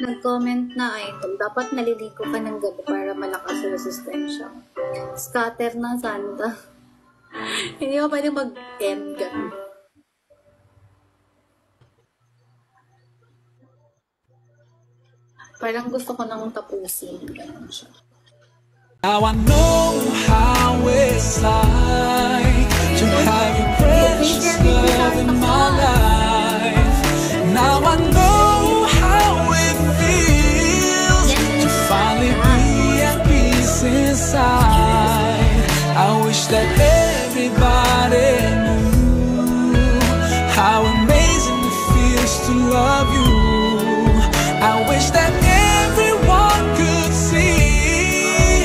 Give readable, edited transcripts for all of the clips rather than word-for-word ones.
Nag-comment na idol, dapat naliligo ka ng gabi para malakas yung resistensya. Scatter na Santa. Hindi ko pwede mag-end ganun. Parang gusto ko nang tapusin. Ganun siya. Now I know how it's like to have your precious love in my life. Now I know how it feels to finally be at peace inside. I wish that everybody knew how amazing it feels to love you. I wish that everyone could see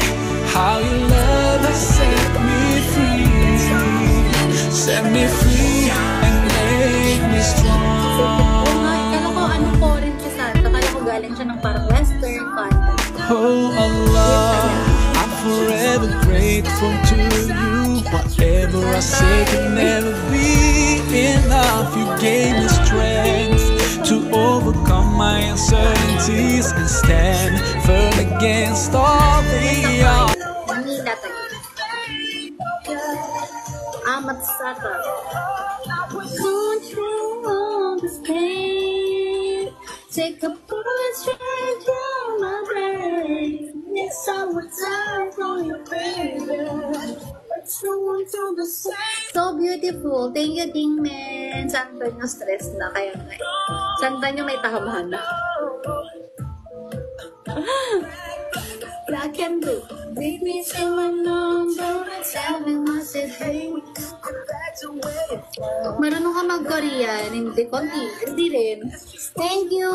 how your love has set me free. Set me free and make me strong. Kala ko ano foreign si Santa. Kala ko galing siya ng parang western content. Oh Allah, I'm forever grateful to you. Whatever I say can never be enough. You gave me strength to overcome my uncertainties and stand firm against all the odds. Manila tayo. Amat Sata. Don't you understand? Take a bullet straight to my brain. It's summertime for you, baby. So beautiful. Thank you, Dingman. Santa nyo stress na. Kaya nga. Santa nyo may tamahan na. Black and blue. Baby, say my number and tell me what's it, hey. Marunong ka mag-Korean. Hindi, konti. Hindi rin. Thank you.